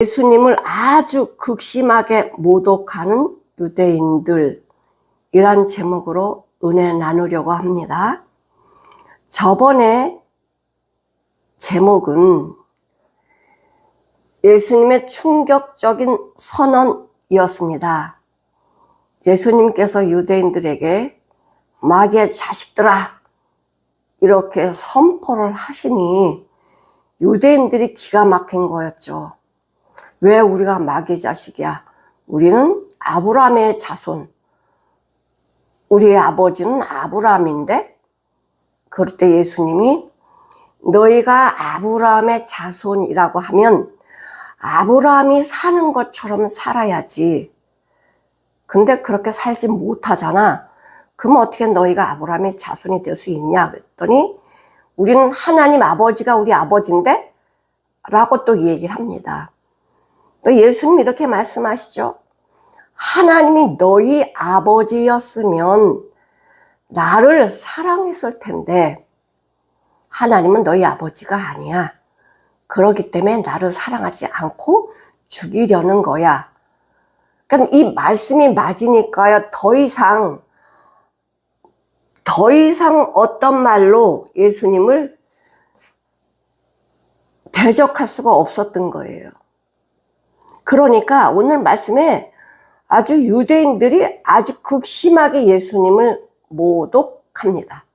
예수님을 아주 극심하게 모독하는 유대인들, 이란 제목으로 은혜 나누려고 합니다. 저번에 제목은 예수님의 충격적인 선언이었습니다. 예수님께서 유대인들에게 마귀의 자식들아 이렇게 선포를 하시니 유대인들이 기가 막힌 거였죠. 왜 우리가 마귀의 자식이야? 우리는 아브라함의 자손. 우리의 아버지는 아브라함인데? 그럴 때 예수님이 너희가 아브라함의 자손이라고 하면 아브라함이 사는 것처럼 살아야지. 근데 그렇게 살지 못하잖아. 그럼 어떻게 너희가 아브라함의 자손이 될 수 있냐? 그랬더니 우리는 하나님 아버지가 우리 아버지인데? 라고 또 얘기를 합니다. 예수님이 이렇게 말씀하시죠. 하나님이 너희 아버지였으면 나를 사랑했을 텐데 하나님은 너희 아버지가 아니야. 그렇기 때문에 나를 사랑하지 않고 죽이려는 거야. 그러니까 이 말씀이 맞으니까요. 더 이상 어떤 말로 예수님을 대적할 수가 없었던 거예요. 그러니까 오늘 말씀에 아주 유대인들이 아주 극심하게 예수님을 모독합니다.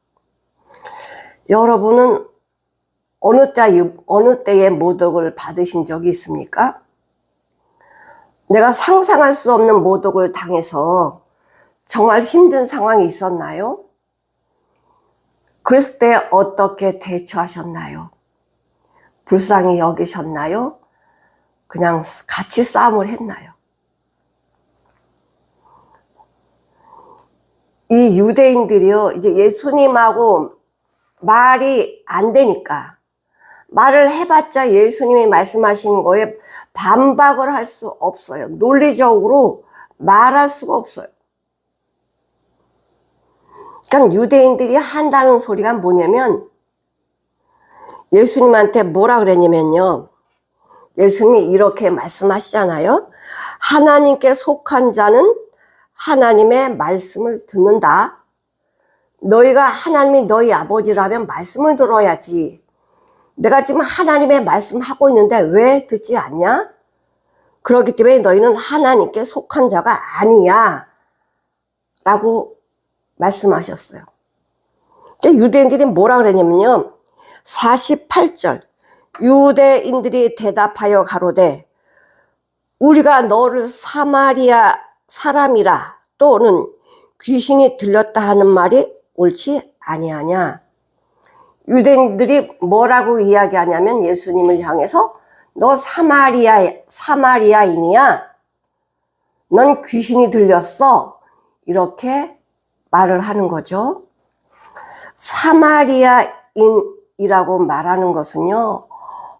여러분은 어느 때에 모독을 받으신 적이 있습니까? 내가 상상할 수 없는 모독을 당해서 정말 힘든 상황이 있었나요? 그랬을 때 어떻게 대처하셨나요? 불쌍히 여기셨나요? 그냥 같이 싸움을 했나요? 이 유대인들이요, 이제 예수님하고 말이 안 되니까, 말을 해봤자 예수님이 말씀하시는 거에 반박을 할 수 없어요. 논리적으로 말할 수가 없어요. 그러니까 유대인들이 한다는 소리가 뭐냐면, 예수님한테 뭐라 그랬냐면요, 예수님이 이렇게 말씀하시잖아요. 하나님께 속한 자는 하나님의 말씀을 듣는다. 너희가 하나님이 너희 아버지라면 말씀을 들어야지. 내가 지금 하나님의 말씀하고 있는데 왜 듣지 않냐? 그렇기 때문에 너희는 하나님께 속한 자가 아니야. 라고 말씀하셨어요. 유대인들이 뭐라 그랬냐면요. 48절. 유대인들이 대답하여 가로되 우리가 너를 사마리아 사람이라 또는 귀신이 들렸다 하는 말이 옳지 아니하냐. 유대인들이 뭐라고 이야기하냐면 예수님을 향해서 너 사마리아인이야. 넌 귀신이 들렸어. 이렇게 말을 하는 거죠. 사마리아인이라고 말하는 것은요.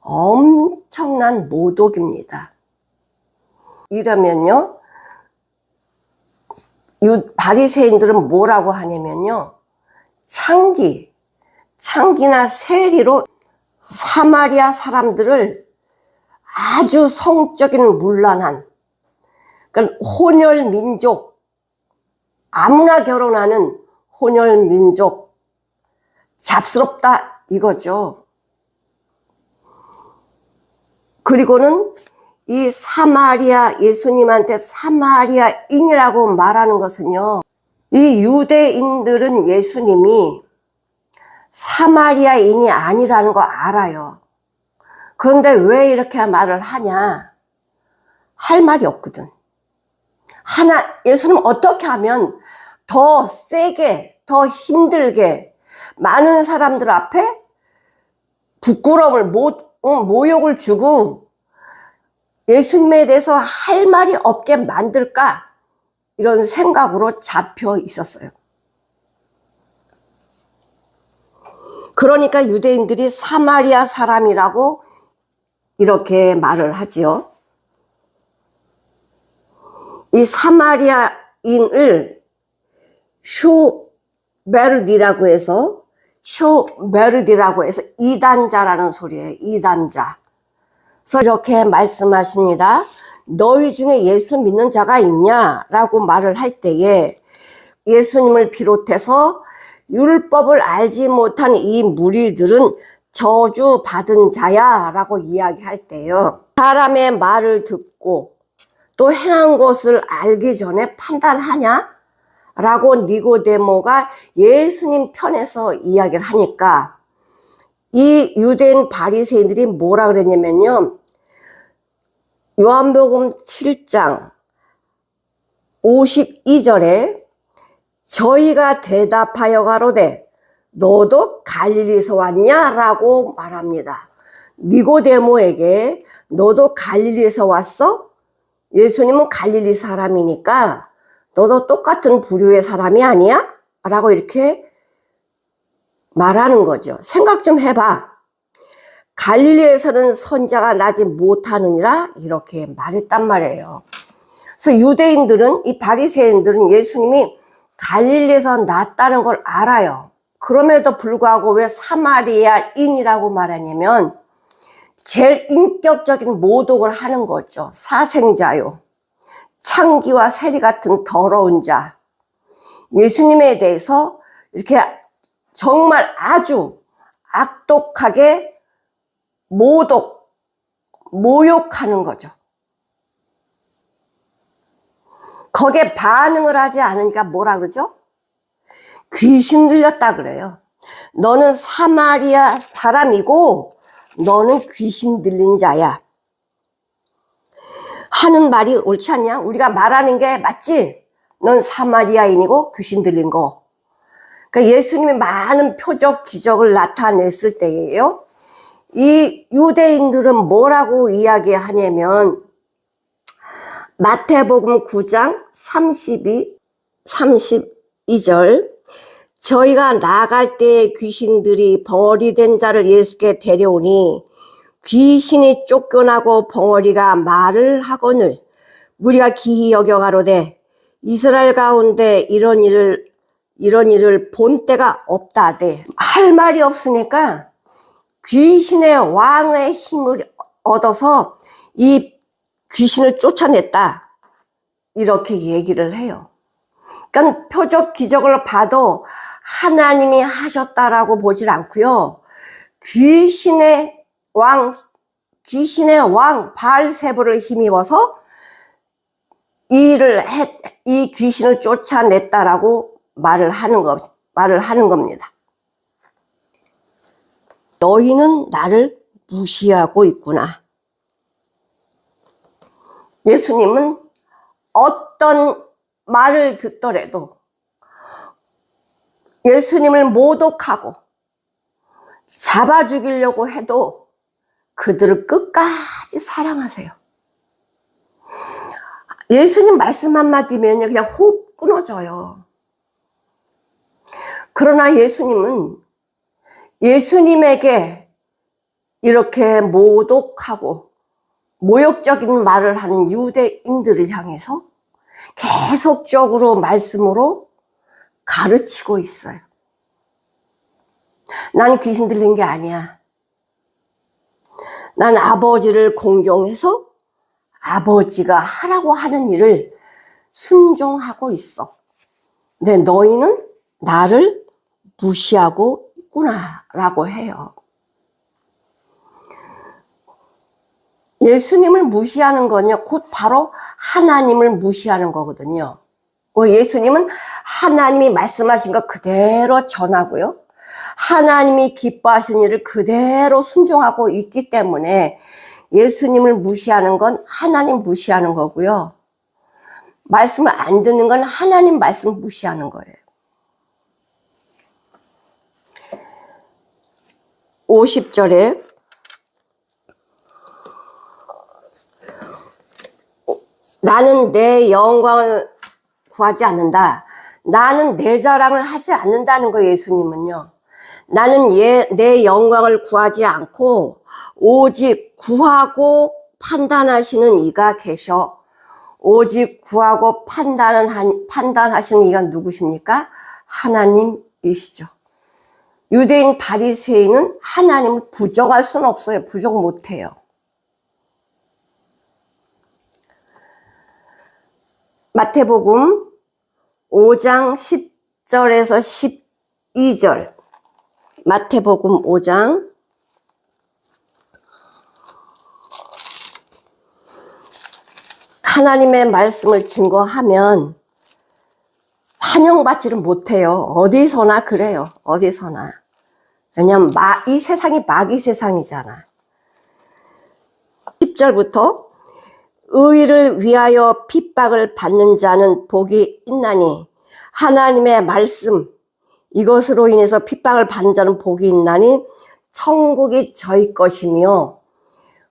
엄청난 모독입니다. 이러면요. 바리새인들은 뭐라고 하냐면요. 창기나 세리로 사마리아 사람들을 아주 성적인 문란한, 그러니까 혼혈민족, 아무나 결혼하는 혼혈민족, 잡스럽다 이거죠. 그리고는 이 예수님한테 사마리아인이라고 말하는 것은요, 이 유대인들은 예수님이 사마리아인이 아니라는 거 알아요. 그런데 왜 이렇게 말을 하냐? 할 말이 없거든. 예수님 어떻게 하면 더 세게, 더 힘들게 많은 사람들 앞에 부끄러움을, 모욕을 주고 예수님에 대해서 할 말이 없게 만들까? 이런 생각으로 잡혀 있었어요. 그러니까 유대인들이 사마리아 사람이라고 이렇게 말을 하지요. 이 사마리아인을 쇼베르디라고 해서 이단자라는 소리예요. 이단자. 그래서 이렇게 말씀하십니다. 너희 중에 예수 믿는 자가 있냐? 라고 말을 할 때에 예수님을 비롯해서 율법을 알지 못한 이 무리들은 저주받은 자야 라고 이야기할 때요. 사람의 말을 듣고 또 행한 것을 알기 전에 판단하냐? 라고 니고데모가 예수님 편에서 이야기를 하니까 이 유대인 바리새인들이 뭐라 그랬냐면요. 요한복음 7장 52절에 저희가 대답하여 가로되 너도 갈릴리에서 왔냐? 라고 말합니다. 니고데모에게 너도 갈릴리에서 왔어? 예수님은 갈릴리 사람이니까 너도 똑같은 부류의 사람이 아니야? 라고 이렇게 말하는 거죠. 생각 좀 해봐. 갈릴리에서는 선자가 나지 못하느니라 이렇게 말했단 말이에요. 그래서 유대인들은, 이 바리새인들은 예수님이 갈릴리에서 났다는 걸 알아요. 그럼에도 불구하고 왜 사마리아인이라고 말하냐면 제일 인격적인 모독을 하는 거죠. 사생자요. 창기와 세리 같은 더러운 자. 예수님에 대해서 이렇게 정말 아주 악독하게 모욕하는 거죠. 거기에 반응을 하지 않으니까 뭐라 그러죠? 귀신 들렸다 그래요. 너는 사마리아 사람이고 너는 귀신 들린 자야. 하는 말이 옳지 않냐? 우리가 말하는 게 맞지? 넌 사마리아인이고 귀신 들린 거. 그러니까 예수님이 많은 표적 기적을 나타냈을 때예요. 이 유대인들은 뭐라고 이야기하냐면 마태복음 9장 32절 저희가 나아갈 때 귀신들이 벙어리 된 자를 예수께 데려오니 귀신이 쫓겨나고 벙어리가 말을 하거늘 우리가 기이 여겨 가로되 이스라엘 가운데 이런 일을 본 때가 없다대. 할 말이 없으니까 귀신의 왕의 힘을 얻어서 이 귀신을 쫓아냈다. 이렇게 얘기를 해요. 그러니까 표적 기적을 봐도 하나님이 하셨다라고 보질 않고요. 귀신의 왕 바알세불을 힘입어서 이 귀신을 쫓아냈다라고 말을 하는 겁니다. 너희는 나를 무시하고 있구나. 예수님은 어떤 말을 듣더라도 예수님을 모독하고 잡아 죽이려고 해도 그들을 끝까지 사랑하세요. 예수님 말씀 한마디면 그냥 호흡 끊어져요. 그러나 예수님은 예수님에게 이렇게 모독하고 모욕적인 말을 하는 유대인들을 향해서 계속적으로 말씀으로 가르치고 있어요. 난 귀신 들린 게 아니야. 난 아버지를 공경해서 아버지가 하라고 하는 일을 순종하고 있어. 근데 너희는 나를 무시하고 있구나 라고 해요. 예수님을 무시하는 건요, 곧 바로 하나님을 무시하는 거거든요. 예수님은 하나님이 말씀하신 거 그대로 전하고요. 하나님이 기뻐하신 일을 그대로 순종하고 있기 때문에 예수님을 무시하는 건 하나님 무시하는 거고요. 말씀을 안 듣는 건 하나님 말씀을 무시하는 거예요. 50절에 나는 내 영광을 구하지 않는다. 나는 내 자랑을 하지 않는다는 거예요. 예수님은요. 나는 내 영광을 구하지 않고 오직 구하고 판단하시는 이가 계셔. 오직 구하고 판단하시는 이가 누구십니까? 하나님이시죠. 유대인 바리새인은 하나님을 부정할 수는 없어요. 부정 못해요. 마태복음 5장 10절에서 12절. 마태복음 5장 하나님의 말씀을 증거하면 환영받지를 못해요. 어디서나 그래요. 어디서나. 왜냐면 이 세상이 마귀 세상이잖아. 10절부터 의를 위하여 핍박을 받는 자는 복이 있나니 하나님의 말씀 이것으로 인해서 핍박을 받는 자는 복이 있나니 천국이 저희 것이며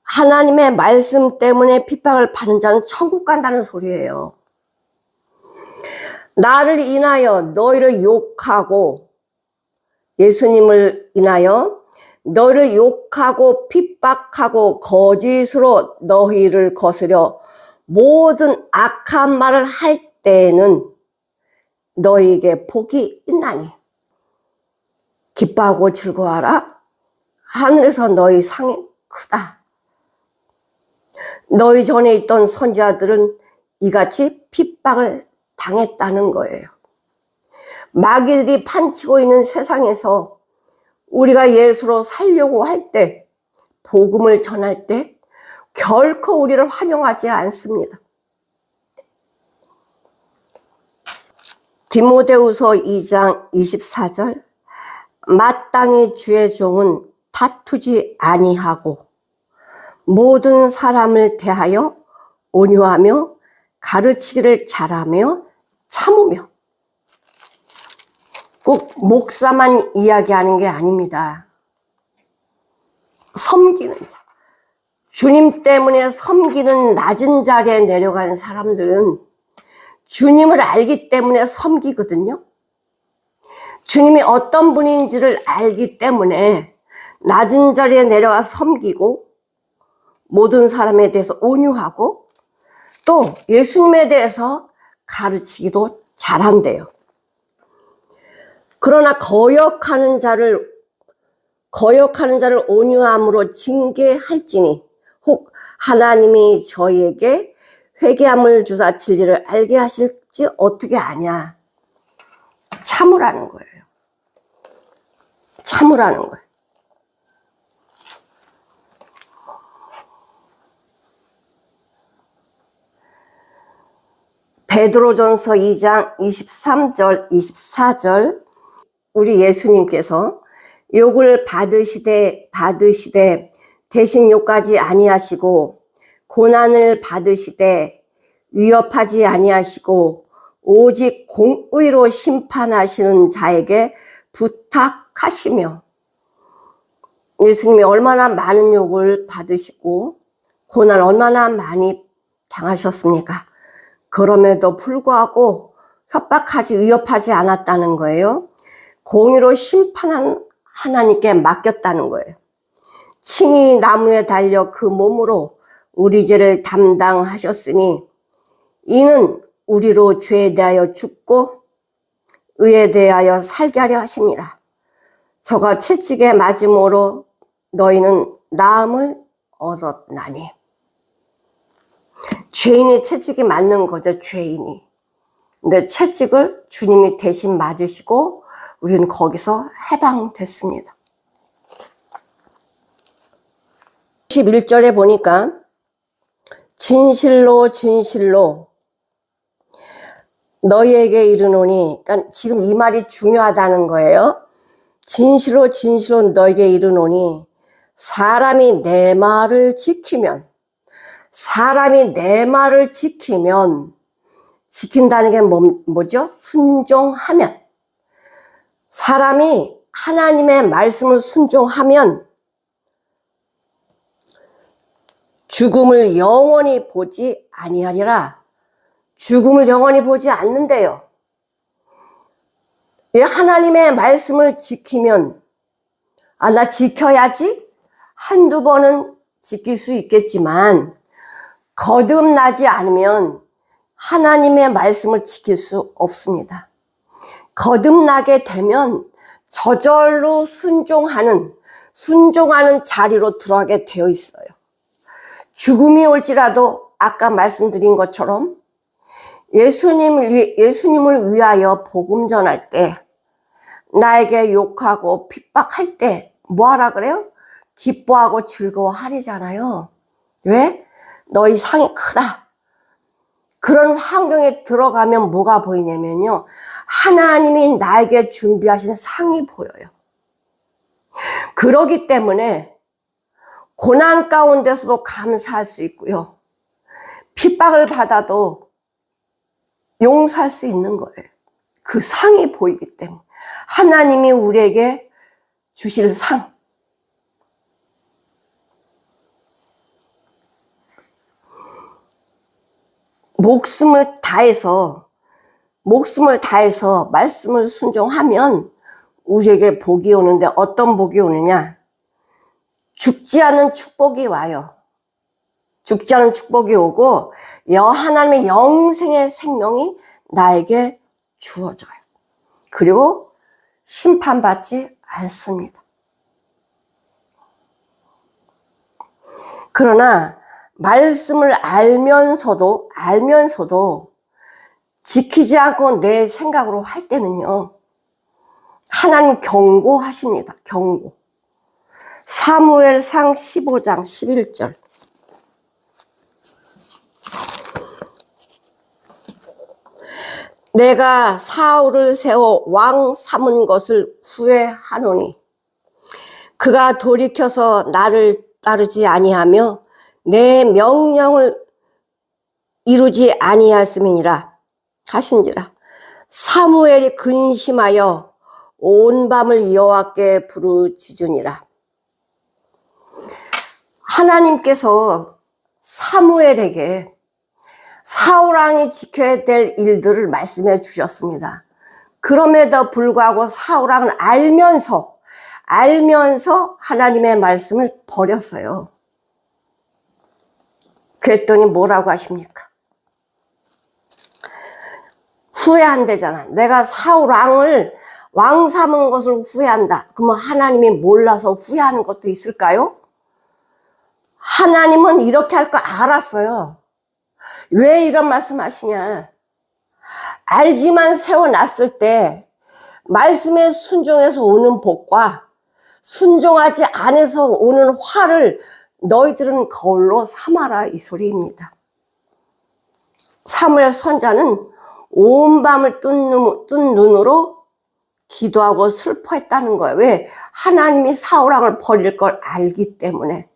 하나님의 말씀 때문에 핍박을 받는 자는 천국 간다는 소리예요. 나를 인하여 너희를 욕하고 예수님을 인하여 너를 욕하고 핍박하고 거짓으로 너희를 거스려 모든 악한 말을 할 때에는 너희에게 복이 있나니 기뻐하고 즐거워하라. 하늘에서 너희 상이 크다. 너희 전에 있던 선지자들은 이같이 핍박을 당했다는 거예요. 마귀들이 판치고 있는 세상에서 우리가 예수로 살려고 할 때, 복음을 전할 때 결코 우리를 환영하지 않습니다. 디모데후서 2장 24절 마땅히 주의 종은 다투지 아니하고 모든 사람을 대하여 온유하며 가르치기를 잘하며 참으며. 꼭 목사만 이야기하는 게 아닙니다. 섬기는 자. 주님 때문에 섬기는 낮은 자리에 내려가는 사람들은 주님을 알기 때문에 섬기거든요. 주님이 어떤 분인지를 알기 때문에 낮은 자리에 내려가 섬기고 모든 사람에 대해서 온유하고 또 예수님에 대해서 가르치기도 잘한대요. 그러나 거역하는 자를 온유함으로 징계할지니 혹 하나님이 저희에게 회개함을 주사 진리를 알게 하실지 어떻게 아냐. 참으라는 거예요. 참으라는 거예요. 베드로전서 2장 23절 24절 우리 예수님께서 욕을 받으시되 대신 욕하지 아니하시고 고난을 받으시되 위협하지 아니하시고 오직 공의로 심판하시는 자에게 부탁하시며. 예수님이 얼마나 많은 욕을 받으시고 고난 얼마나 많이 당하셨습니까? 그럼에도 불구하고 협박하지 위협하지 않았다는 거예요. 공의로 심판한 하나님께 맡겼다는 거예요. 친히 나무에 달려 그 몸으로 우리 죄를 담당하셨으니 이는 우리로 죄에 대하여 죽고 의에 대하여 살게 하려 하심이라. 저가 채찍에 맞음으로 너희는 나음을 얻었나니. 죄인이 채찍이 맞는 거죠, 죄인이. 근데 채찍을 주님이 대신 맞으시고 우리는 거기서 해방됐습니다. 11절에 보니까 진실로 진실로 너희에게 이르노니, 그러니까 지금 이 말이 중요하다는 거예요. 진실로 진실로 너희에게 이르노니 사람이 내 말을 지키면, 지킨다는 게 뭐죠? 순종하면. 사람이 하나님의 말씀을 순종하면 죽음을 영원히 보지 아니하리라. 죽음을 영원히 보지 않는데요. 하나님의 말씀을 지키면, 나 지켜야지? 한두 번은 지킬 수 있겠지만 거듭나지 않으면 하나님의 말씀을 지킬 수 없습니다. 거듭나게 되면 저절로 순종하는 자리로 들어가게 되어 있어요. 죽음이 올지라도 아까 말씀드린 것처럼 예수님을 위하여 복음 전할 때, 나에게 욕하고 핍박할 때 뭐 하라 그래요? 기뻐하고 즐거워하리잖아요. 왜? 너희 상이 크다. 그런 환경에 들어가면 뭐가 보이냐면요, 하나님이 나에게 준비하신 상이 보여요. 그러기 때문에 고난 가운데서도 감사할 수 있고요, 핍박을 받아도 용서할 수 있는 거예요. 그 상이 보이기 때문에. 하나님이 우리에게 주실 상. 목숨을 다해서 말씀을 순종하면 우리에게 복이 오는데, 어떤 복이 오느냐? 죽지 않은 축복이 와요. 죽지 않은 축복이 오고 하나님의 영생의 생명이 나에게 주어져요. 그리고 심판받지 않습니다. 그러나 말씀을 알면서도 지키지 않고 내 생각으로 할 때는요, 하나님 경고하십니다. 경고. 사무엘상 15장 11절. 내가 사울을 세워 왕 삼은 것을 후회하노니 그가 돌이켜서 나를 따르지 아니하며 내 명령을 이루지 아니하였음이니라 하신지라. 사무엘이 근심하여 온 밤을 여호와께 부르짖으니라. 하나님께서 사무엘에게 사울왕이 지켜야 될 일들을 말씀해 주셨습니다. 그럼에도 불구하고 사울왕은 알면서 하나님의 말씀을 버렸어요. 그랬더니 뭐라고 하십니까? 후회한대잖아. 내가 사울왕을 왕 삼은 것을 후회한다. 그러면 하나님이 몰라서 후회하는 것도 있을까요? 하나님은 이렇게 할 거 알았어요. 왜 이런 말씀 하시냐? 알지만 세워놨을 때 말씀에 순종해서 오는 복과 순종하지 않아서 오는 화를 너희들은 거울로 삼아라, 이 소리입니다. 사무엘 선자는 온 밤을 뜬 눈으로 기도하고 슬퍼했다는 거예요. 왜? 하나님이 사울왕을 버릴 걸 알기 때문에.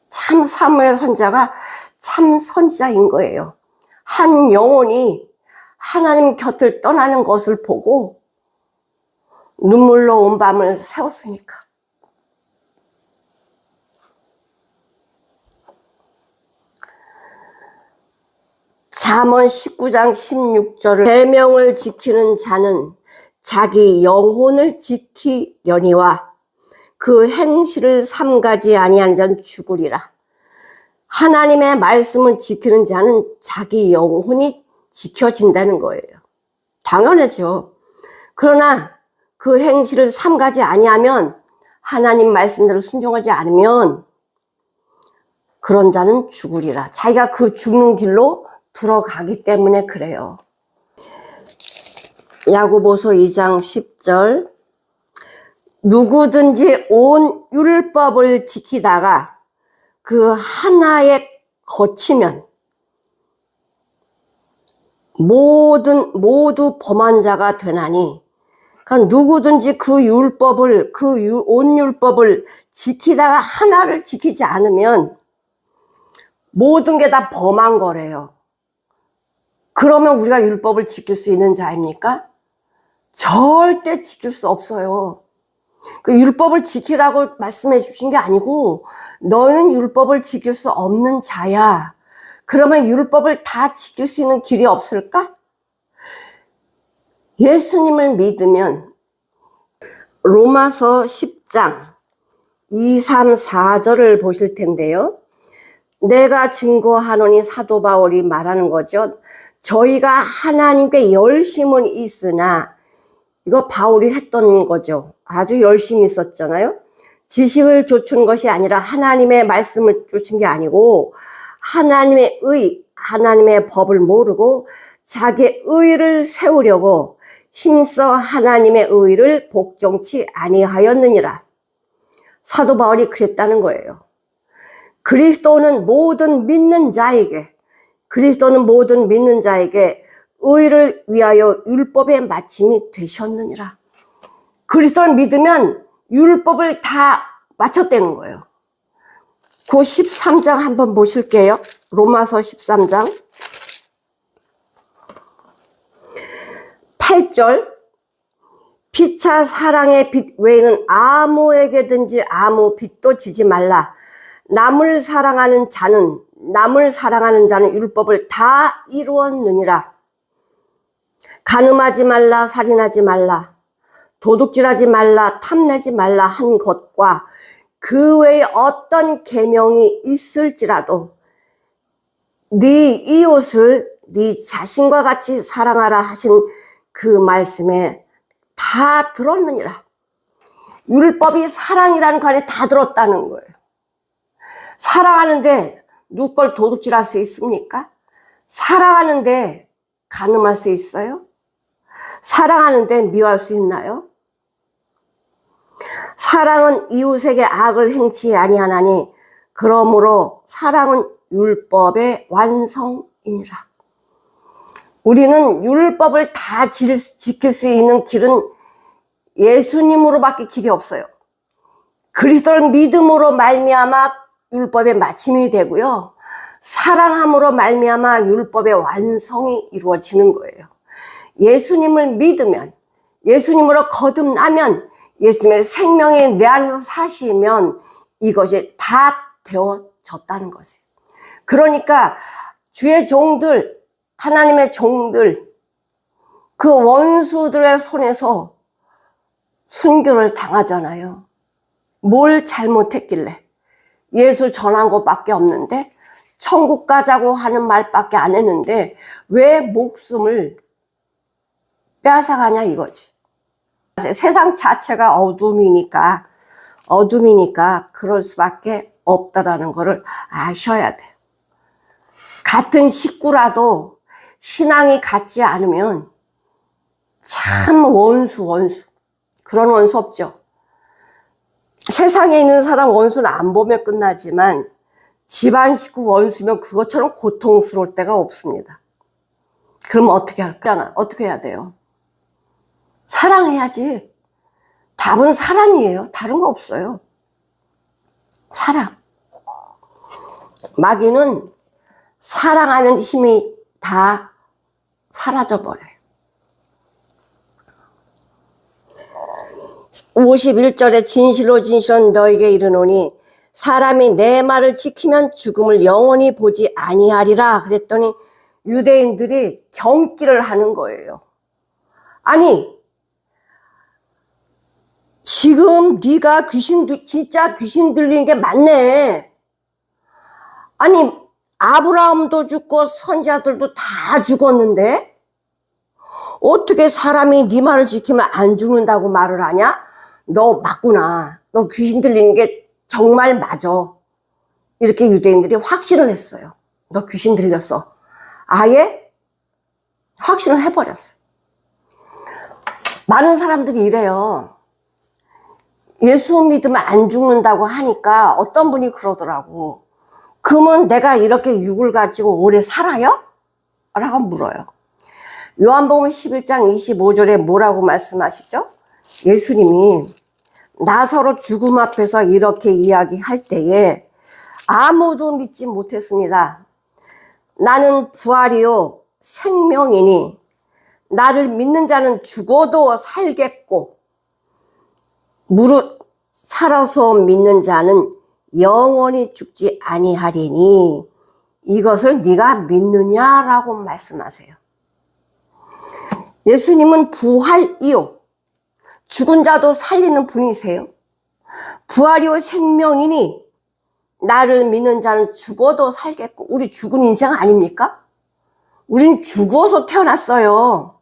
참 사무엘 선자가 참 선지자인 거예요. 한 영혼이 하나님 곁을 떠나는 것을 보고 눈물로 온 밤을 새웠으니까. 잠언 19장 16절을 계명을 지키는 자는 자기 영혼을 지키려니와 그 행실을 삼가지 아니하는 자는 죽으리라. 하나님의 말씀을 지키는 자는 자기 영혼이 지켜진다는 거예요. 당연하죠. 그러나 그 행실을 삼가지 아니하면, 하나님 말씀대로 순종하지 않으면 그런 자는 죽으리라. 자기가 그 죽는 길로 들어가기 때문에 그래요. 야고보서 2장 10절. 누구든지 온 율법을 지키다가 그 하나에 거치면 모두 범한 자가 되나니. 그러니까 누구든지 그 율법을, 온 율법을 지키다가 하나를 지키지 않으면 모든 게 다 범한 거래요. 그러면 우리가 율법을 지킬 수 있는 자입니까? 절대 지킬 수 없어요. 그 율법을 지키라고 말씀해 주신 게 아니고, 너는 율법을 지킬 수 없는 자야. 그러면 율법을 다 지킬 수 있는 길이 없을까? 예수님을 믿으면 로마서 10장 2, 3, 4절을 보실 텐데요. 내가 증거하노니, 사도 바울이 말하는 거죠. 저희가 하나님께 열심은 있으나, 이거 바울이 했던 거죠. 아주 열심히 있었잖아요. 지식을 좇은 것이 아니라 하나님의 말씀을 좇은 게 아니고 하나님의 법을 모르고 자기의 의를 세우려고 힘써 하나님의 의를 복종치 아니하였느니라. 사도 바울이 그랬다는 거예요. 그리스도는 모든 믿는 자에게 의를 위하여 율법의 마침이 되셨느니라. 그리스도를 믿으면 율법을 다 마쳤다는 거예요. 그 13장 한번 보실게요. 로마서 13장 8절. 피차 사랑의 빚 외에는 아무에게든지 아무 빚도 지지 말라. 남을 사랑하는 자는 율법을 다 이루었느니라. 간음하지 말라, 살인하지 말라, 도둑질하지 말라, 탐내지 말라 한 것과 그 외에 어떤 계명이 있을지라도 네 이웃을 네 자신과 같이 사랑하라 하신 그 말씀에 다 들었느니라. 율법이 사랑이라는 거 안에 다 들었다는 거예요. 사랑하는데 누구 걸 도둑질할 수 있습니까? 사랑하는데 간음할 수 있어요? 사랑하는데 미워할 수 있나요? 사랑은 이웃에게 악을 행치 아니하나니 그러므로 사랑은 율법의 완성이니라. 우리는 율법을 다 지킬 수 있는 길은 예수님으로밖에 길이 없어요. 그리스도를 믿음으로 말미암아 율법의 마침이 되고요, 사랑함으로 말미암아 율법의 완성이 이루어지는 거예요. 예수님을 믿으면, 예수님으로 거듭나면, 예수님의 생명이 내 안에서 사시면 이것이 다 되어졌다는 것이에요. 그러니까 주의 종들, 하나님의 종들, 그 원수들의 손에서 순교를 당하잖아요. 뭘 잘못했길래? 예수 전한 것밖에 없는데, 천국 가자고 하는 말밖에 안 했는데 왜 목숨을 빼앗아가냐 이거지. 세상 자체가 어둠이니까 그럴 수밖에 없다라는 것을 아셔야 돼요. 같은 식구라도 신앙이 같지 않으면 참 원수. 그런 원수 없죠. 세상에 있는 사람 원수는 안 보면 끝나지만 집안 식구 원수면 그것처럼 고통스러울 때가 없습니다. 그럼 어떻게 할까? 어떻게 해야 돼요? 사랑해야지. 답은 사랑이에요. 다른 거 없어요. 사랑. 마귀는 사랑하면 힘이 다 사라져버려요. 51절에 진실로 너에게 이르노니 사람이 내 말을 지키면 죽음을 영원히 보지 아니하리라 그랬더니 유대인들이 경기를 하는 거예요. 아니, 지금 네가 진짜 귀신 들리는 게 맞네. 아니, 아브라함도 죽고 선지자들도 다 죽었는데 어떻게 사람이 네 말을 지키면 안 죽는다고 말을 하냐? 너 맞구나. 너 귀신 들리는 게 정말 맞아. 이렇게 유대인들이 확신을 했어요. 너 귀신 들렸어. 아예 확신을 해버렸어. 많은 사람들이 이래요. 예수 믿으면 안 죽는다고 하니까 어떤 분이 그러더라고. 그러면 내가 이렇게 육을 가지고 오래 살아요? 라고 물어요. 요한복음 11장 25절에 뭐라고 말씀하시죠? 예수님이 나사로 죽음 앞에서 이렇게 이야기할 때에 아무도 믿지 못했습니다. 나는 부활이요 생명이니 나를 믿는 자는 죽어도 살겠고 무릇 살아서 믿는 자는 영원히 죽지 아니하리니 이것을 네가 믿느냐라고 말씀하세요. 예수님은 부활이요 죽은 자도 살리는 분이세요. 부활이요 생명이니 나를 믿는 자는 죽어도 살겠고, 우리 죽은 인생 아닙니까? 우린 죽어서 태어났어요.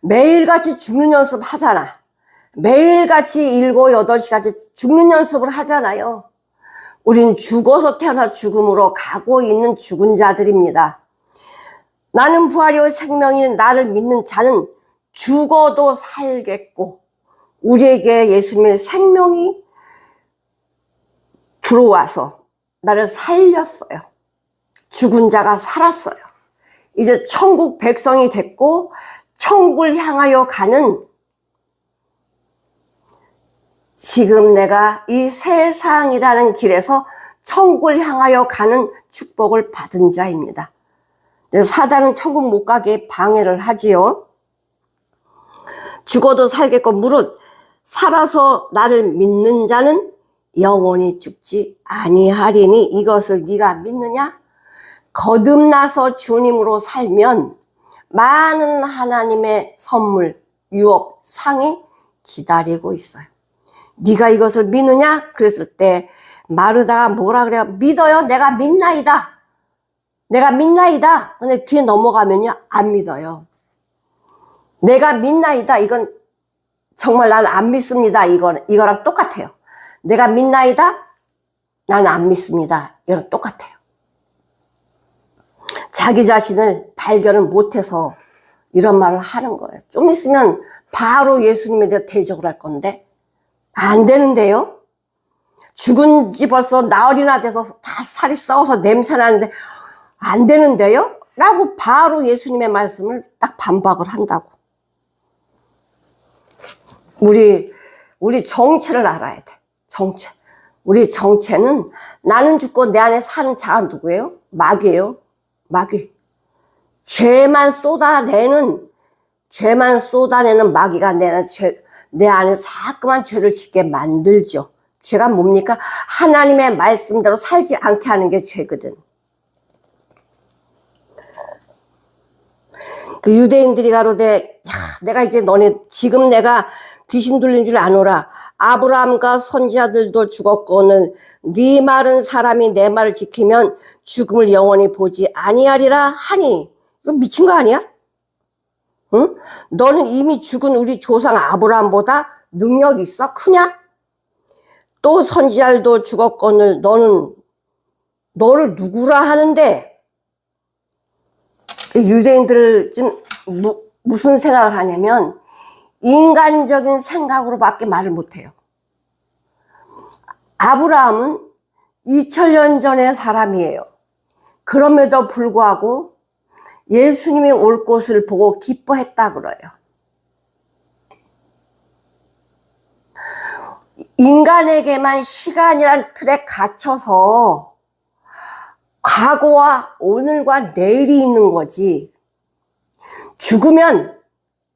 매일같이 죽는 연습 하잖아. 매일같이 7, 8시까지 죽는 연습을 하잖아요. 우린 죽어서 태어나 죽음으로 가고 있는 죽은 자들입니다. 나는 부활이요 생명인 나를 믿는 자는 죽어도 살겠고, 우리에게 예수님의 생명이 들어와서 나를 살렸어요. 죽은 자가 살았어요. 이제 천국 백성이 됐고 천국을 향하여 가는, 지금 내가 이 세상이라는 길에서 천국을 향하여 가는 축복을 받은 자입니다. 사단은 천국 못 가게 방해를 하지요. 죽어도 살겠고 무릇 살아서 나를 믿는 자는 영원히 죽지 아니하리니 이것을 네가 믿느냐? 거듭나서 주님으로 살면 많은 하나님의 선물, 유업, 상이 기다리고 있어요. 네가 이것을 믿느냐? 그랬을 때 마르다가 뭐라 그래요? 믿어요. 내가 믿나이다. 내가 믿나이다. 근데 뒤에 넘어가면요, 안 믿어요. 내가 믿나이다. 이건 정말 나는 안 믿습니다. 이거랑 똑같아요. 내가 믿나이다. 나는 안 믿습니다. 이거랑 똑같아요. 자기 자신을 발견을 못해서 이런 말을 하는 거예요. 좀 있으면 바로 예수님에 대해 대적을 할 건데 안 되는데요. 죽은 지 벌써 나흘이나 돼서 다 살이 썩어서 냄새 나는데 안 되는데요? 라고 바로 예수님의 말씀을 딱 반박을 한다고. 우리 정체를 알아야 돼. 정체. 우리 정체는 나는 죽고 내 안에 사는 자가 누구예요? 마귀예요. 마귀. 죄만 쏟아내는 마귀가 내 안에 자꾸만 죄를 짓게 만들죠. 죄가 뭡니까? 하나님의 말씀대로 살지 않게 하는 게 죄거든. 그 유대인들이 가로되, 야, 내가 이제 지금 내가 귀신 들린 줄 아노라. 아브라함과 선지자들도 죽었거늘 네 말은 사람이 내 말을 지키면 죽음을 영원히 보지 아니하리라 하니. 이거 미친 거 아니야? 응? 너는 이미 죽은 우리 조상 아브라함보다 능력이 있어? 크냐? 또 선지자들도 죽었거늘 너를 누구라 하는데. 유대인들 좀 무슨 생각을 하냐면 인간적인 생각으로밖에 말을 못해요. 아브라함은 2000년 전의 사람이에요. 그럼에도 불구하고 예수님이 올 것을 보고 기뻐했다 그래요. 인간에게만 시간이란 틀에 갇혀서 과거와 오늘과 내일이 있는 거지, 죽으면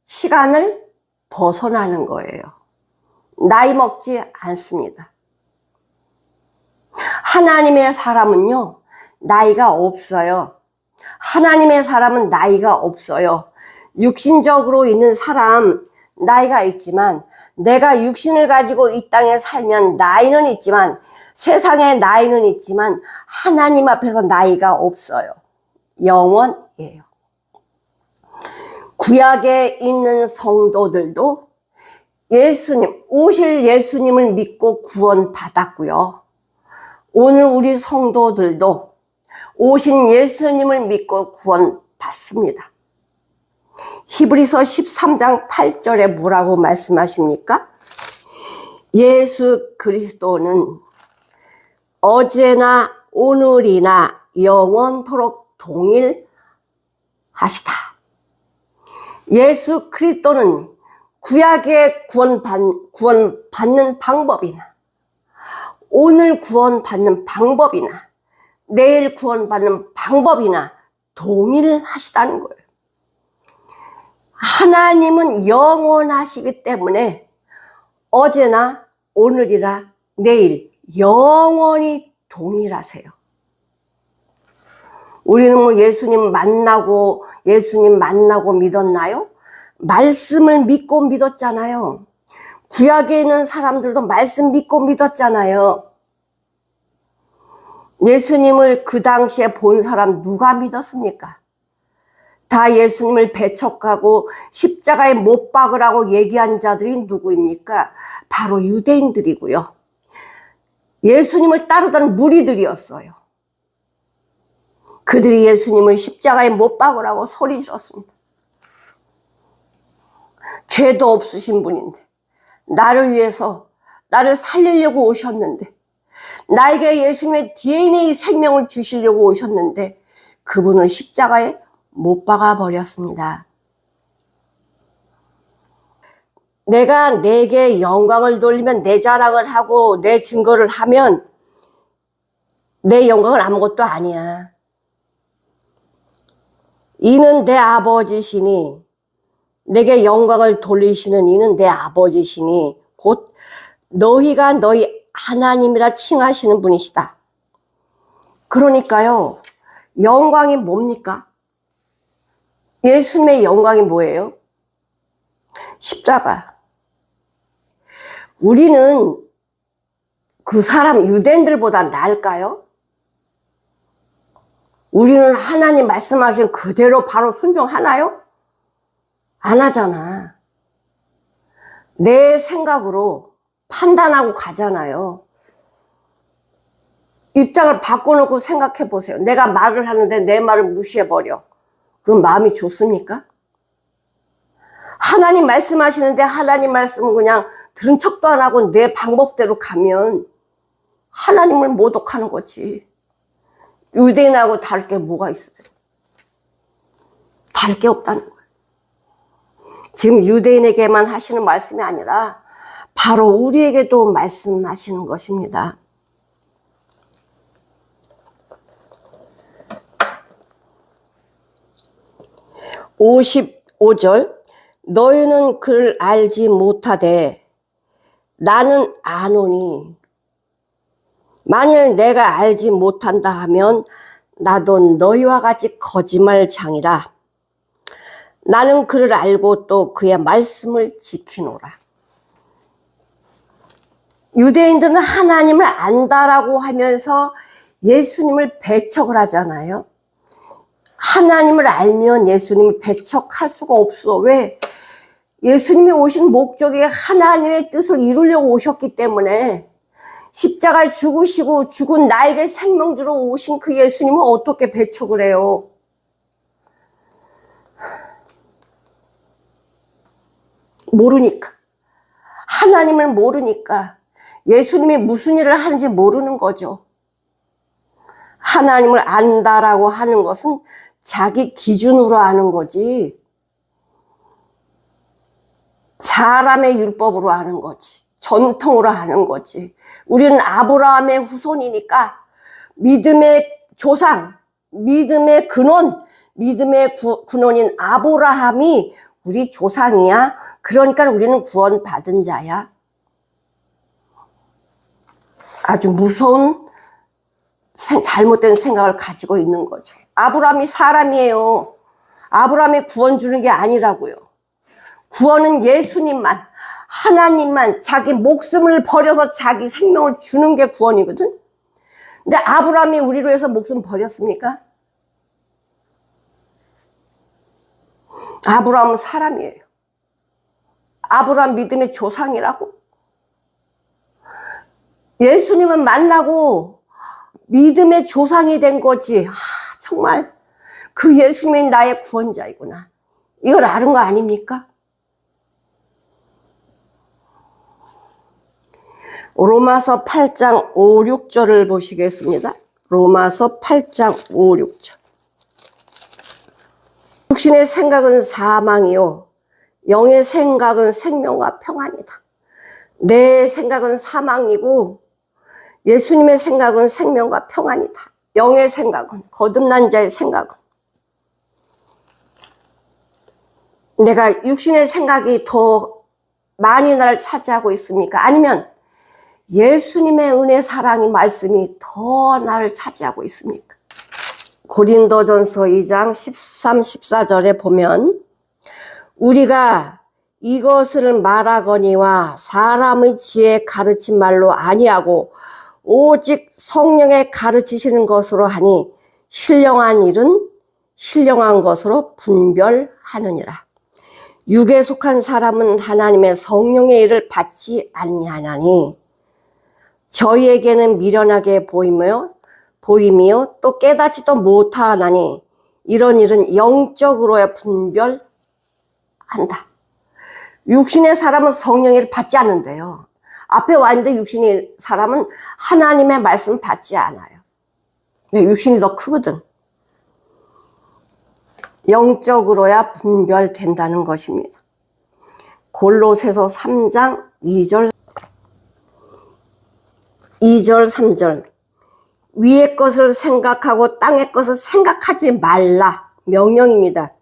시간을 벗어나는 거예요. 나이 먹지 않습니다. 하나님의 사람은요, 나이가 없어요. 하나님의 사람은 나이가 없어요. 육신적으로 있는 사람 나이가 있지만, 내가 육신을 가지고 이 땅에 살면 나이는 있지만, 세상에 나이는 있지만 하나님 앞에서 나이가 없어요. 영원이에요. 구약에 있는 성도들도 오실 예수님을 믿고 구원받았고요. 오늘 우리 성도들도 오신 예수님을 믿고 구원받습니다. 히브리서 13장 8절에 뭐라고 말씀하십니까? 예수 그리스도는 어제나 오늘이나 영원토록 동일하시다. 예수 그리스도는 구약의 구원받는 방법이나 오늘 구원받는 방법이나 내일 구원받는 방법이나 동일하시다는 거예요. 하나님은 영원하시기 때문에 어제나 오늘이나 내일 영원히 동일하세요. 우리는 뭐 예수님 만나고 믿었나요? 말씀을 믿고 믿었잖아요. 구약에 있는 사람들도 말씀 믿고 믿었잖아요. 예수님을 그 당시에 본 사람 누가 믿었습니까? 다 예수님을 배척하고 십자가에 못 박으라고 얘기한 자들이 누구입니까? 바로 유대인들이고요. 예수님을 따르던 무리들이었어요. 그들이 예수님을 십자가에 못 박으라고 소리 질렀습니다. 죄도 없으신 분인데, 나를 위해서 나를 살리려고 오셨는데, 나에게 예수님의 DNA 생명을 주시려고 오셨는데 그분을 십자가에 못 박아 버렸습니다. 내가 내게 영광을 돌리면, 내 자랑을 하고 내 증거를 하면 내 영광은 아무것도 아니야. 이는 내 아버지시니, 내게 영광을 돌리시는 이는 내 아버지시니 곧 너희가 너희 하나님이라 칭하시는 분이시다. 그러니까요, 영광이 뭡니까? 예수님의 영광이 뭐예요? 십자가. 우리는 그 사람 유대인들보다 나을까요? 우리는 하나님 말씀하신 그대로 바로 순종하나요? 안 하잖아. 내 생각으로 판단하고 가잖아요. 입장을 바꿔놓고 생각해 보세요. 내가 말을 하는데 내 말을 무시해버려. 그건 마음이 좋습니까? 하나님 말씀하시는데 하나님 말씀은 그냥 들은 척도 안 하고 내 방법대로 가면 하나님을 모독하는 거지. 유대인하고 다를 게 뭐가 있어요? 다를 게 없다는 거예요. 지금 유대인에게만 하시는 말씀이 아니라 바로 우리에게도 말씀하시는 것입니다. 55절, 너희는 그를 알지 못하되 나는 아노니, 만일 내가 알지 못한다 하면 나도 너희와 같이 거짓말장이라. 나는 그를 알고 또 그의 말씀을 지키노라. 유대인들은 하나님을 안다라고 하면서 예수님을 배척을 하잖아요. 하나님을 알면 예수님을 배척할 수가 없어. 왜? 예수님이 오신 목적이 하나님의 뜻을 이루려고 오셨기 때문에, 십자가에 죽으시고 죽은 나에게 생명 주러 오신 그 예수님을 어떻게 배척을 해요? 모르니까. 하나님을 모르니까 예수님이 무슨 일을 하는지 모르는 거죠. 하나님을 안다라고 하는 것은 자기 기준으로 아는 거지, 사람의 율법으로 아는 거지, 전통으로 아는 거지. 우리는 아브라함의 후손이니까 믿음의 조상, 믿음의 근원, 믿음의 근원인 아브라함이 우리 조상이야. 그러니까 우리는 구원받은 자야. 아주 무서운 잘못된 생각을 가지고 있는 거죠. 아브라함이 사람이에요. 아브라함이 구원 주는 게 아니라고요. 구원은 예수님만, 하나님만 자기 목숨을 버려서 자기 생명을 주는 게 구원이거든. 근데 아브라함이 우리로 해서 목숨 버렸습니까? 아브라함은 사람이에요. 아브라함 믿음의 조상이라고. 예수님은 만나고 믿음의 조상이 된 거지. 정말 그 예수님이 나의 구원자이구나, 이걸 아는 거 아닙니까? 로마서 8장 5, 6절을 보시겠습니다. 로마서 8장 5, 6절. 육신의 생각은 사망이요 영의 생각은 생명과 평안이다. 내 생각은 사망이고 예수님의 생각은 생명과 평안이다. 영의 생각은, 거듭난 자의 생각은, 내가 육신의 생각이 더 많이 나를 차지하고 있습니까? 아니면 예수님의 은혜, 사랑의 말씀이 더 나를 차지하고 있습니까? 고린도전서 2장 13, 14절에 보면, 우리가 이것을 말하거니와 사람의 지혜 가르친 말로 아니하고 오직 성령의 가르치시는 것으로 하니 신령한 일은 신령한 것으로 분별하느니라. 육에 속한 사람은 하나님의 성령의 일을 받지 아니하나니 저희에게는 미련하게 보임이요 또 깨닫지도 못하나니 이런 일은 영적으로야 분별한다. 육신의 사람은 성령을 받지 않는데요. 앞에 와 있는데 육신의 사람은 하나님의 말씀 받지 않아요. 육신이 더 크거든. 영적으로야 분별된다는 것입니다. 골로새서 3장 2절 3절 위의 것을 생각하고 땅의 것을 생각하지 말라. 명령입니다.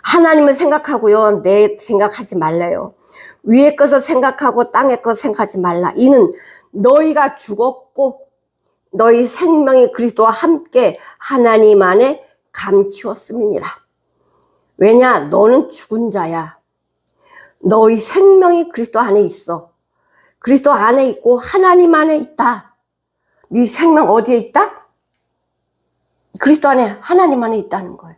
하나님을 생각하고요, 내 생각하지 말래요. 위의 것을 생각하고 땅의 것을 생각하지 말라. 이는 너희가 죽었고 너희 생명이 그리스도와 함께 하나님 안에 감추었음이니라. 왜냐? 너는 죽은 자야. 너희 생명이 그리스도 안에 있어. 그리스도 안에 있고 하나님 안에 있다. 네 생명 어디에 있다? 그리스도 안에, 하나님 안에 있다는 거예요.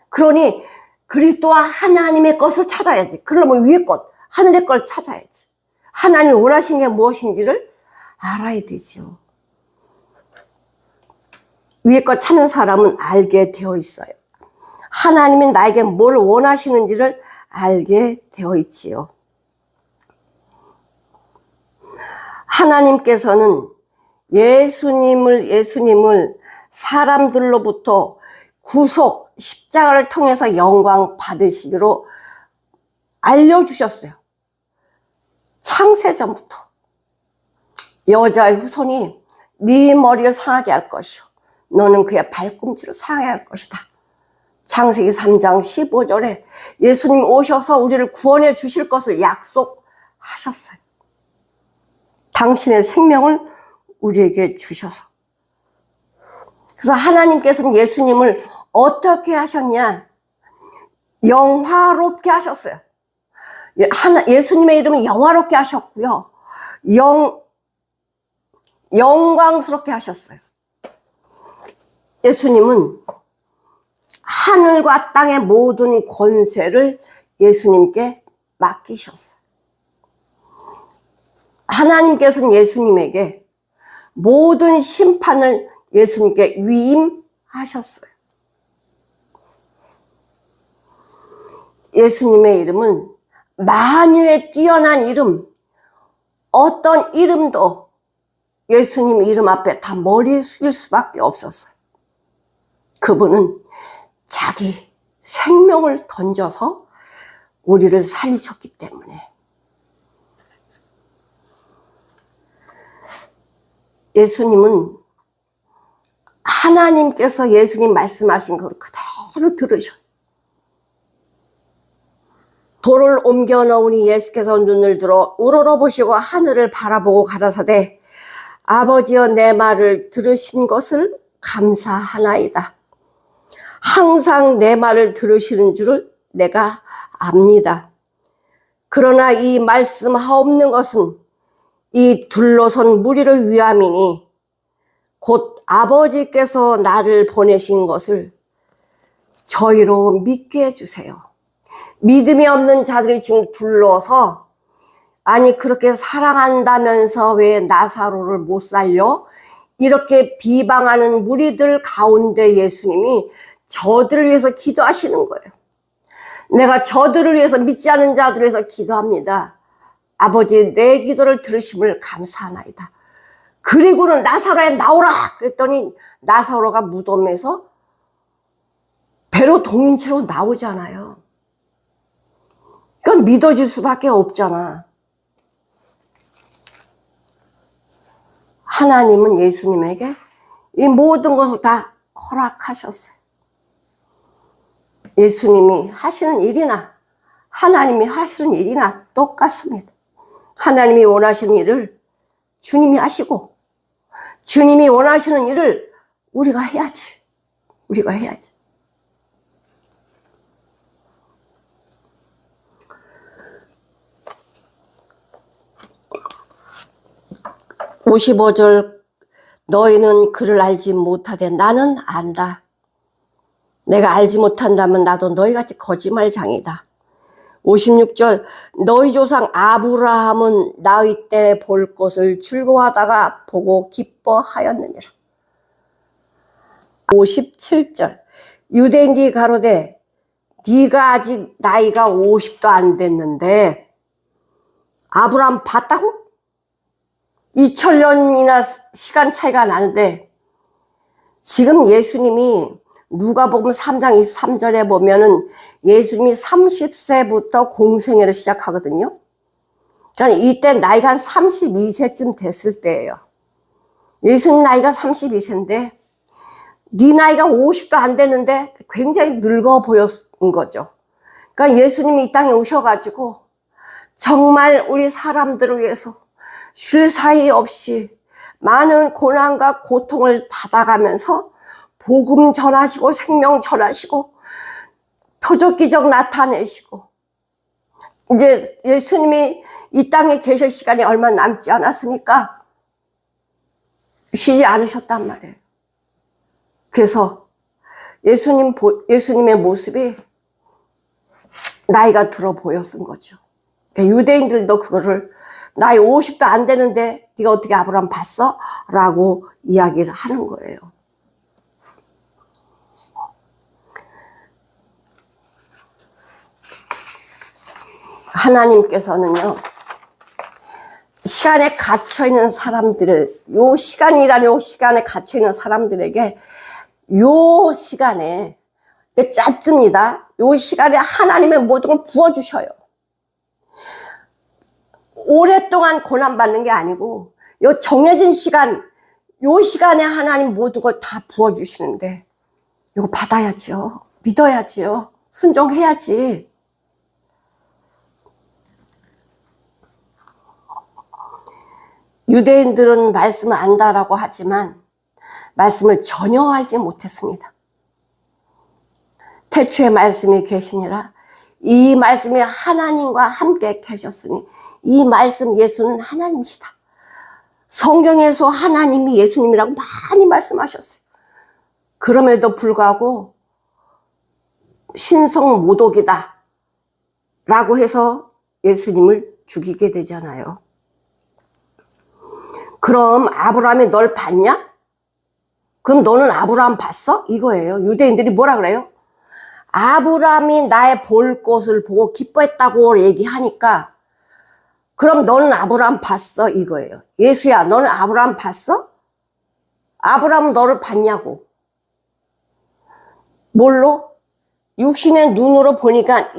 그러니 그리스도와 하나님의 것을 찾아야지. 그러면 위의 것, 하늘의 걸 찾아야지. 하나님이 원하시는 게 무엇인지를 알아야 되죠. 위의 것 찾는 사람은 알게 되어 있어요. 하나님이 나에게 뭘 원하시는지를 알게 되어 있지요. 하나님께서는 예수님을 사람들로부터 구속, 십자가를 통해서 영광 받으시기로 알려주셨어요. 창세전부터. 여자의 후손이 네 머리를 상하게 할 것이요 너는 그의 발꿈치를 상하게 할 것이다. 창세기 3장 15절에 예수님 오셔서 우리를 구원해 주실 것을 약속하셨어요. 당신의 생명을 우리에게 주셔서. 그래서 하나님께서는 예수님을 어떻게 하셨냐? 영화롭게 하셨어요. 예수님의 이름을 영화롭게 하셨고요. 영광스럽게 하셨어요. 예수님은 하늘과 땅의 모든 권세를 예수님께 맡기셨어요. 하나님께서는 예수님에게 모든 심판을 예수님께 위임하셨어요. 예수님의 이름은 만유의 뛰어난 이름, 어떤 이름도 예수님 이름 앞에 다 머리 숙일 수밖에 없었어요. 그분은 자기 생명을 던져서 우리를 살리셨기 때문에. 예수님은 하나님께서 예수님 말씀하신 걸 그대로 들으셔요. 돌을 옮겨 넣으니 예수께서 눈을 들어 우러러보시고 하늘을 바라보고 가라사대 아버지여 내 말을 들으신 것을 감사하나이다. 항상 내 말을 들으시는 줄을 내가 압니다. 그러나 이 말씀하옵는 것은 이 둘러선 무리를 위함이니 곧 아버지께서 나를 보내신 것을 저희로 믿게 해주세요. 믿음이 없는 자들이 지금 둘러서 아니 그렇게 사랑한다면서 왜 나사로를 못 살려? 이렇게 비방하는 무리들 가운데 예수님이 저들을 위해서 기도하시는 거예요. 내가 저들을 위해서 믿지 않는 자들을 위해서 기도합니다. 아버지 내 기도를 들으심을 감사하나이다. 그리고는 나사로야 나오라 그랬더니 나사로가 무덤에서 배로 동인 채로 나오잖아요. 그건 믿어질 수밖에 없잖아. 하나님은 예수님에게 이 모든 것을 다 허락하셨어요. 예수님이 하시는 일이나 하나님이 하시는 일이나 똑같습니다. 하나님이 원하시는 일을 주님이 하시고 주님이 원하시는 일을 우리가 해야지. 우리가 해야지. (55절) 너희는 그를 알지 못하되 나는 안다. 내가 알지 못한다면 나도 너희같이 거짓말장이다. 56절 너희 조상 아브라함은 나의 때 볼 것을 즐거워하다가 보고 기뻐하였느니라. 57절 유대인들이 가로되 네가 아직 나이가 50도 안 됐는데 아브라함 봤다고? 2000년이나 시간 차이가 나는데 지금 예수님이 누가복음 3장 23절에 보면은 예수님이 30세부터 공생애를 시작하거든요. 그러니까 이때 나이가 한 32세쯤 됐을 때예요. 예수님 나이가 32세인데 네 나이가 50도 안 됐는데 굉장히 늙어 보였던 거죠. 그러니까 예수님이 이 땅에 오셔가지고 정말 우리 사람들을 위해서 쉴 사이 없이 많은 고난과 고통을 받아가면서 복음 전하시고 생명 전하시고 표적기적 나타내시고 이제 예수님이 이 땅에 계실 시간이 얼마 남지 않았으니까 쉬지 않으셨단 말이에요. 그래서 예수님의 모습이 나이가 들어 보였던 거죠. 그러니까 유대인들도 그거를 나이 50도 안 되는데 네가 어떻게 아브라함 봤어? 라고 이야기를 하는 거예요. 하나님께서는요, 시간에 갇혀있는 사람들을, 요 시간에 갇혀있는 사람들에게 요 시간에, 짧습니다. 요 시간에 하나님의 모든 걸 부어주셔요. 오랫동안 고난받는 게 아니고, 요 정해진 시간, 요 시간에 하나님 모든 걸 다 부어주시는데, 이거 받아야지요. 믿어야지요. 순종해야지. 유대인들은 말씀을 안다라고 하지만 말씀을 전혀 알지 못했습니다. 태초에 말씀이 계시니라 이 말씀이 하나님과 함께 계셨으니 이 말씀 예수는 하나님이시다. 성경에서 하나님이 예수님이라고 많이 말씀하셨어요. 그럼에도 불구하고 신성 모독이다 라고 해서 예수님을 죽이게 되잖아요. 그럼 아브라함이 널 봤냐? 그럼 너는 아브라함 봤어? 이거예요. 유대인들이 뭐라 그래요? 아브라함이 나의 볼 것을 보고 기뻐했다고 얘기하니까 그럼 너는 아브라함 봤어? 이거예요. 예수야, 너는 아브라함 봤어? 아브라함은 너를 봤냐고. 뭘로? 육신의 눈으로 보니까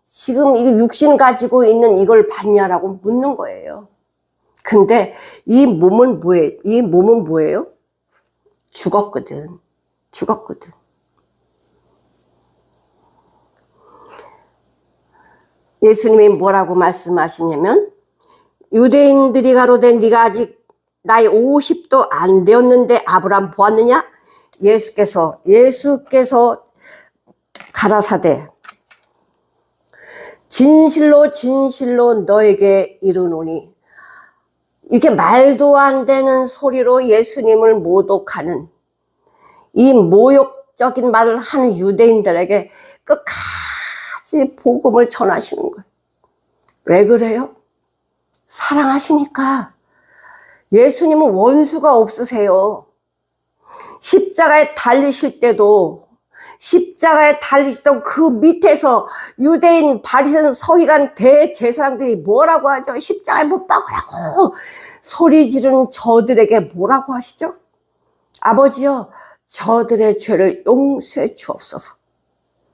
지금 이 육신 가지고 있는 이걸 봤냐라고 묻는 거예요. 근데 이 몸은 뭐예요? 죽었거든. 예수님이 뭐라고 말씀하시냐면 유대인들이 가로되 네가 아직 나이 50도 안 되었는데 아브라함 보았느냐? 예수께서 가라사대 진실로 진실로 너에게 이르노니 이렇게 말도 안 되는 소리로 예수님을 모독하는 이 모욕적인 말을 하는 유대인들에게 끝까지 복음을 전하시는 거예요. 왜 그래요? 사랑하시니까. 예수님은 원수가 없으세요. 십자가에 달리실 때도 그 밑에서 유대인 바리새인 서기관 대제사장들이 뭐라고 하죠? 십자가에 못 박으라고 소리 지르는 저들에게 뭐라고 하시죠? 아버지여 저들의 죄를 용서해 주옵소서.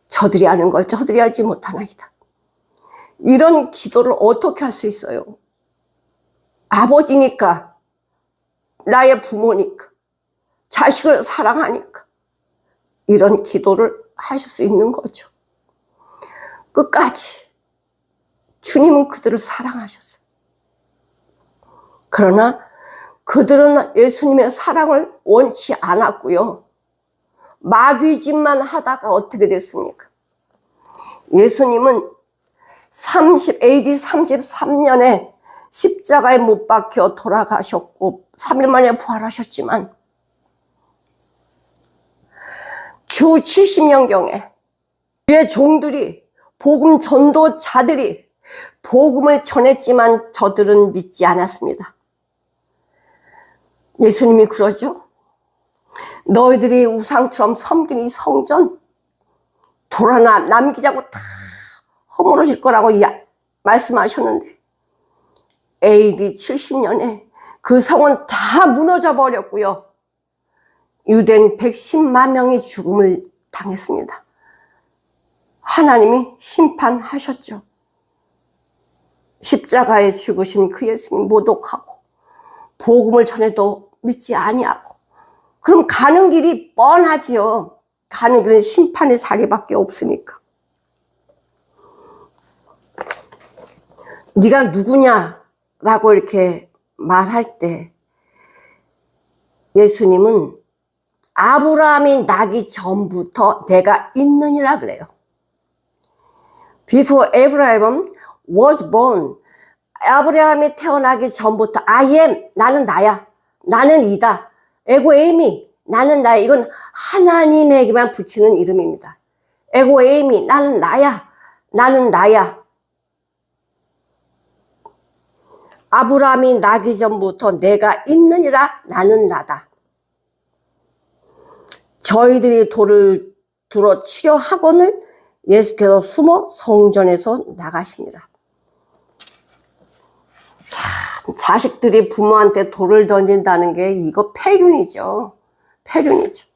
저들이 아는 걸 저들이 알지 못하나이다. 이런 기도를 어떻게 할 수 있어요? 아버지니까, 나의 부모니까, 자식을 사랑하니까 이런 기도를 하실 수 있는 거죠. 끝까지 주님은 그들을 사랑하셨어요. 그러나 그들은 예수님의 사랑을 원치 않았고요. 마귀짓만 하다가 어떻게 됐습니까? 예수님은 AD 33년에 십자가에 못 박혀 돌아가셨고 3일 만에 부활하셨지만 주 70년경에 그의 종들이 복음 전도자들이 복음을 전했지만 저들은 믿지 않았습니다. 예수님이 그러죠. 너희들이 우상처럼 섬긴 이 성전 돌아나 남기자고 다 허물어질 거라고 말씀하셨는데 AD 70년에 그 성은 다 무너져 버렸고요. 유대인 110만 명이 죽음을 당했습니다. 하나님이 심판하셨죠. 십자가에 죽으신 그 예수님 모독하고 복음을 전해도 믿지 아니하고 그럼 가는 길이 뻔하지요. 가는 길은 심판의 자리밖에 없으니까. 네가 누구냐라고 이렇게 말할 때 예수님은 아브라함이 나기 전부터 내가 있느니라 그래요. Before Abraham was born, 아브라함이 태어나기 전부터 I am, 나는 나야, 나는 이다, 에고 에이미, 나는 나야. 이건 하나님에게만 붙이는 이름입니다. 에고 에이미, 나는 나야, 나는 나야. 아브라함이 나기 전부터 내가 있느니라, 나는 나다. 저희들이 돌을 들어 치려 하거늘 예수께서 숨어 성전에서 나가시니라. 참, 자식들이 부모한테 돌을 던진다는 게 이거 폐륜이죠. 폐륜이죠.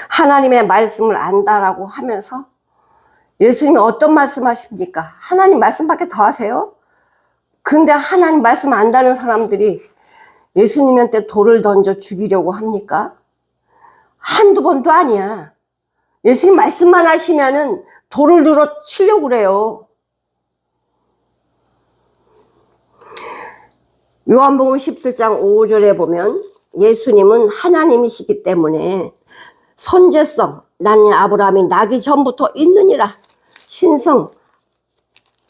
하나님의 말씀을 안다라고 하면서 예수님이 어떤 말씀 하십니까? 하나님 말씀밖에 더 하세요? 근데 하나님 말씀 안다는 사람들이 예수님한테 돌을 던져 죽이려고 합니까? 한두 번도 아니야. 예수님 말씀만 하시면은 돌을 들어 치려고 그래요. 요한복음 17장 5절에 보면 예수님은 하나님이시기 때문에 선제성, 나는 아브라함이 나기 전부터 있느니라, 신성,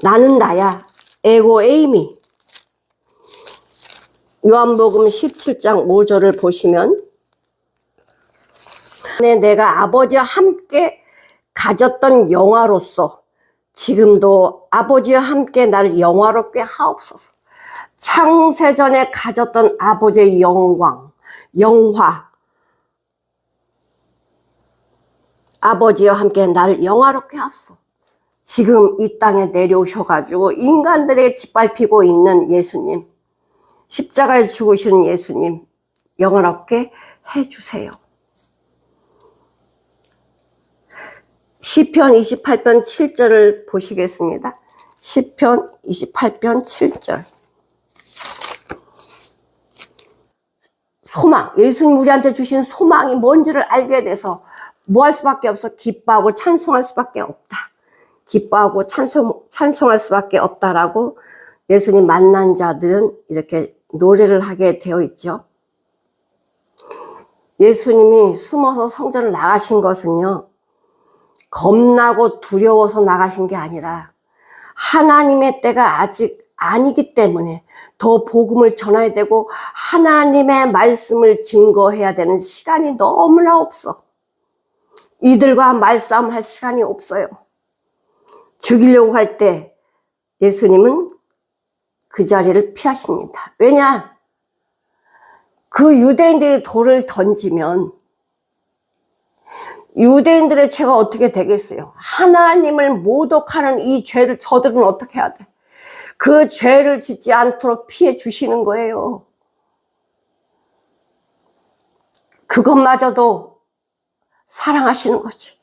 나는 나야, 에고 에이미. 요한복음 17장 5절을 보시면 내가 아버지와 함께 가졌던 영화로서 지금도 아버지와 함께 나를 영화롭게 하옵소서. 창세전에 가졌던 아버지의 영광, 영화, 아버지와 함께 나를 영화롭게 하옵소서. 지금 이 땅에 내려오셔가지고 인간들에게 짓밟히고 있는 예수님, 십자가에 죽으신 예수님 영화롭게 해주세요. 시편 28편 7절을 보시겠습니다. 시편 28편 7절. 소망, 예수님 우리한테 주신 소망이 뭔지를 알게 돼서 뭐 할 수밖에 없어? 기뻐하고 찬송할 수밖에 없다. 기뻐하고 찬송할 수밖에 없다라고 예수님 만난 자들은 이렇게 노래를 하게 되어 있죠. 예수님이 숨어서 성전을 나가신 것은요, 겁나고 두려워서 나가신 게 아니라 하나님의 때가 아직 아니기 때문에 더 복음을 전해야 되고 하나님의 말씀을 증거해야 되는 시간이 너무나 없어. 이들과 말싸움할 시간이 없어요. 죽이려고 할 때 예수님은 그 자리를 피하십니다. 왜냐? 그 유대인들이 돌을 던지면 유대인들의 죄가 어떻게 되겠어요? 하나님을 모독하는 이 죄를 저들은 어떻게 해야 돼? 그 죄를 짓지 않도록 피해 주시는 거예요. 그것마저도 사랑하시는 거지.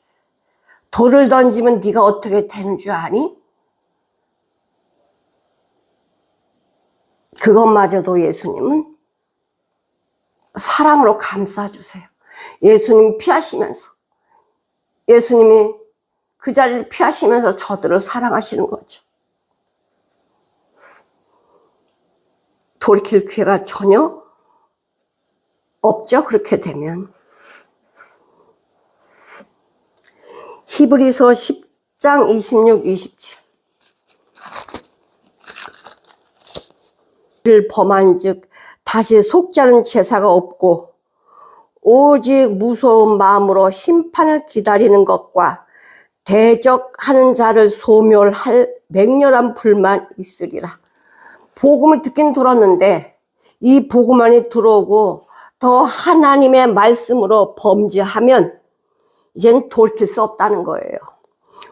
돌을 던지면 네가 어떻게 되는 줄 아니? 그것마저도 예수님은 사랑으로 감싸주세요. 예수님 피하시면서, 예수님이 그 자리를 피하시면서 저들을 사랑하시는 거죠. 돌이킬 기회가 전혀 없죠. 그렇게 되면. 히브리서 10장 26, 27. 를 범한 즉 다시 속죄하는 제사가 없고 오직 무서운 마음으로 심판을 기다리는 것과 대적하는 자를 소멸할 맹렬한 불만 있으리라. 복음을 듣긴 들었는데 이 복음 안에 들어오고 더 하나님의 말씀으로 범죄하면 이젠 돌이킬 수 없다는 거예요.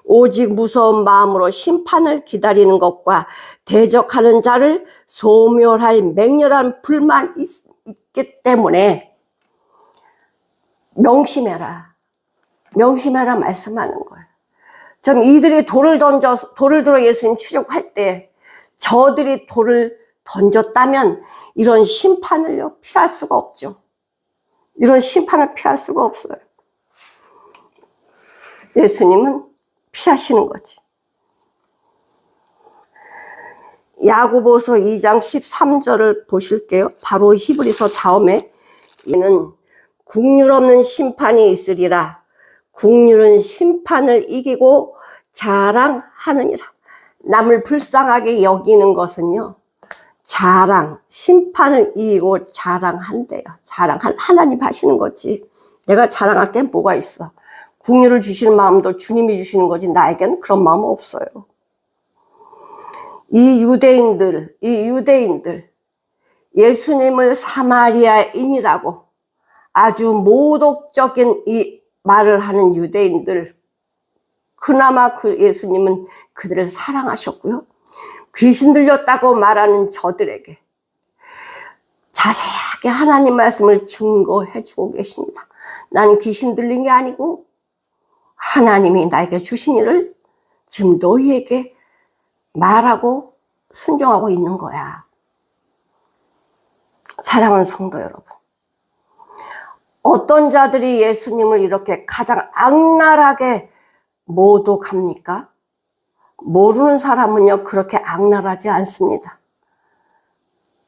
오직 무서운 마음으로 심판을 기다리는 것과 대적하는 자를 소멸할 맹렬한 불만이 있기 때문에 명심해라. 명심해라 말씀하는 거예요. 좀 이들이 돌을 들어 예수님 추격할 때 저들이 돌을 던졌다면 이런 심판을 피할 수가 없죠. 이런 심판을 피할 수가 없어요. 예수님은 피하시는 거지. 야고보서 2장 13절을 보실게요. 바로 히브리서 다음에 이는 국률 없는 심판이 있으리라. 국률은 심판을 이기고 자랑하느니라. 남을 불쌍하게 여기는 것은요, 심판을 이기고 자랑한대요. 하나님 하시는 거지. 내가 자랑할 게 뭐가 있어. 국률을 주시는 마음도 주님이 주시는 거지 나에게는 그런 마음은 없어요. 이 유대인들 예수님을 사마리아인이라고 아주 모독적인 이 말을 하는 유대인들, 그나마 그 예수님은 그들을 사랑하셨고요. 귀신 들렸다고 말하는 저들에게 자세하게 하나님 말씀을 증거해 주고 계십니다. 나는 귀신 들린 게 아니고 하나님이 나에게 주신 일을 지금 너희에게 말하고 순종하고 있는 거야. 사랑하는 성도 여러분, 어떤 자들이 예수님을 이렇게 가장 악랄하게 모독합니까? 모르는 사람은요 그렇게 악랄하지 않습니다.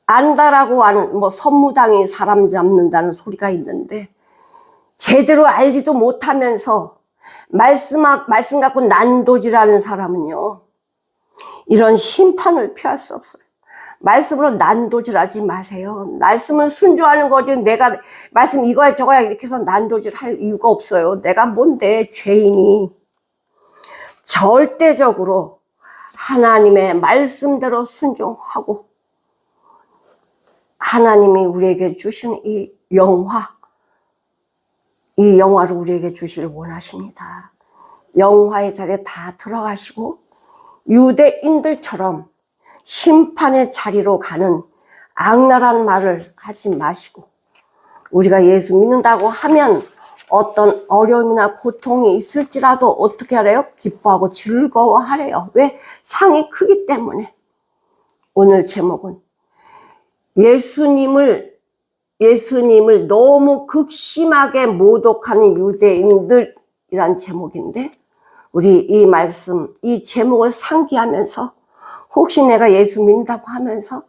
안다라고 하는 선무당이 사람 잡는다는 소리가 있는데 제대로 알지도 못하면서 말씀 갖고 난도질하는 사람은요 이런 심판을 피할 수 없어요. 말씀으로 난도질하지 마세요. 말씀을 순종하는 거지 내가 말씀 이거야 저거야 이렇게 해서 난도질할 이유가 없어요. 내가 뭔데 죄인이. 절대적으로 하나님의 말씀대로 순종하고 하나님이 우리에게 주신 이 영화를 우리에게 주시길 원하십니다. 영화의 자리에 다 들어가시고 유대인들처럼 심판의 자리로 가는 악랄한 말을 하지 마시고 우리가 예수 믿는다고 하면 어떤 어려움이나 고통이 있을지라도 어떻게 하래요? 기뻐하고 즐거워하래요. 왜? 상이 크기 때문에. 오늘 제목은 예수님을 너무 극심하게 모독하는 유대인들이란 제목인데 우리 이 말씀, 이 제목을 상기하면서 혹시 내가 예수 믿는다고 하면서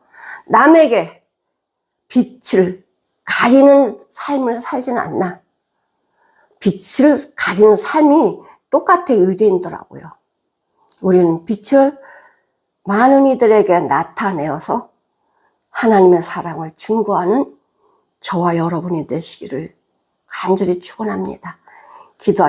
남에게 빛을 가리는 삶을 살지는 않나. 빛을 가리는 삶이 똑같아 유대인들하고요. 우리는 빛을 많은 이들에게 나타내어서 하나님의 사랑을 증거하는 저와 여러분이 되시기를 간절히 축원합니다. 기도하시겠습니다.